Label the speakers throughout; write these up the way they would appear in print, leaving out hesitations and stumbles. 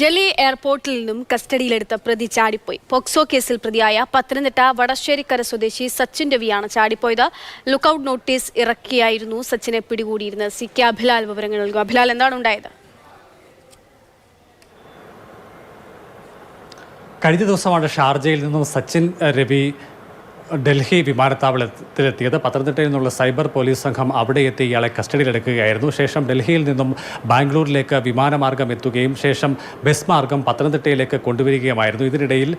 Speaker 1: ഡൽഹി എയർപോർട്ടിൽ നിന്നും കസ്റ്റഡിയിലെടുത്ത പ്രതി ചാടിപ്പോയി. പോക്സോ കേസിൽ പ്രതിയായ പത്തനംതിട്ട വടശ്ശേരിക്കര സ്വദേശി സച്ചിൻ രവിയാണ് ചാടിപ്പോയത്. ലുക്കൌട്ട് നോട്ടീസ് ഇറക്കിയായിരുന്നു സച്ചിനെ പിടികൂടിയിരുന്നത്. സി കെ അഭിലാൽ വിവരങ്ങൾ നൽകും. അഭിലാൽ, എന്താണ് ഉണ്ടായത്?
Speaker 2: കഴിഞ്ഞ ദിവസമാണ് ഷാർജയിൽ നിന്നും സച്ചിൻ രവി ഡൽഹി വിമാനത്താവളത്തിലെത്തിയത്. പത്തനംതിട്ടയിൽ നിന്നുള്ള സൈബർ പോലീസ് സംഘം അവിടെ എത്തി ഇയാളെ കസ്റ്റഡിയിലെടുക്കുകയായിരുന്നു. ശേഷം ഡൽഹിയിൽ നിന്നും ബാംഗ്ലൂരിലേക്ക് വിമാനമാർഗം എത്തുകയും ശേഷം ബസ് മാർഗം പത്തനംതിട്ടയിലേക്ക് കൊണ്ടുവരികയുമായിരുന്നു. ഇതിനിടയിൽ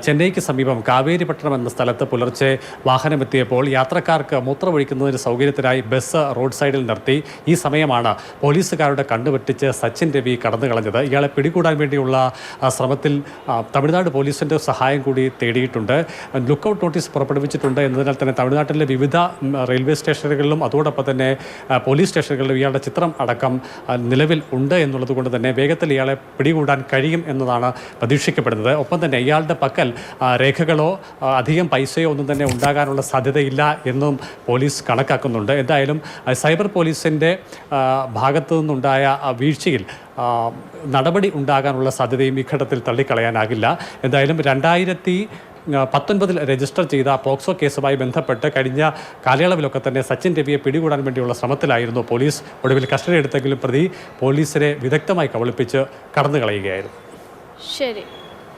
Speaker 2: ചെന്നൈക്ക് സമീപം കാവേരിപട്ടണം എന്ന സ്ഥലത്ത് പുലർച്ചെ വാഹനമെത്തിയപ്പോൾ യാത്രക്കാർക്ക് മൂത്രമൊഴിക്കുന്നതിന് സൗകര്യത്തിനായി ബസ് റോഡ് സൈഡിൽ നിർത്തി. ഈ സമയമാണ് പോലീസുകാരുടെ കണ്ടുപറ്റിച്ച് സച്ചിൻ രവി കടന്നു കളഞ്ഞത്. ഇയാളെ പിടികൂടാൻ വേണ്ടിയുള്ള ശ്രമത്തിൽ തമിഴ്നാട് പോലീസിൻ്റെ സഹായം കൂടി തേടിയിട്ടുണ്ട്. ലുക്കൌട്ട് നോട്ടീസ് പുറപ്പെടുവിച്ചിട്ടുണ്ട് എന്നതിനാൽ തന്നെ തമിഴ്നാട്ടിലെ വിവിധ റെയിൽവേ സ്റ്റേഷനുകളിലും അതോടൊപ്പം തന്നെ പോലീസ് സ്റ്റേഷനുകളിലും ഇയാളുടെ ചിത്രം അടക്കം നിലവിൽ ഉണ്ട് എന്നുള്ളത് കൊണ്ട് തന്നെ വേഗത്തിൽ ഇയാളെ പിടികൂടാൻ കഴിയും എന്നതാണ് പ്രതീക്ഷിക്കപ്പെടുന്നത്. ഒപ്പം തന്നെ ഇയാളുടെ പക്കൽ രേഖകളോ അധികം പൈസയോ ഒന്നും തന്നെ ഉണ്ടാകാനുള്ള സാധ്യതയില്ല എന്നും പോലീസ് കണക്കാക്കുന്നുണ്ട്. എന്തായാലും സൈബർ പോലീസിൻ്റെ ഭാഗത്തു നിന്നുണ്ടായ വീഴ്ചയിൽ നടപടി ഉണ്ടാകാനുള്ള സാധ്യതയും ഈ ഘട്ടത്തിൽ തള്ളിക്കളയാനാകില്ല. എന്തായാലും 2019 രജിസ്റ്റർ ചെയ്ത പോക്സോ കേസുമായി ബന്ധപ്പെട്ട് കഴിഞ്ഞ കാലയളവിലൊക്കെ തന്നെ സച്ചിൻ രവിയെ പിടികൂടാൻ വേണ്ടിയുള്ള ശ്രമത്തിലായിരുന്നു പോലീസ്. ഒടുവിൽ കസ്റ്റഡി എടുത്തെങ്കിലും പ്രതി പോലീസിനെ വിദഗ്ധമായി കബളിപ്പിച്ച് കടന്നു കളയുകയായിരുന്നു.
Speaker 1: ശരി.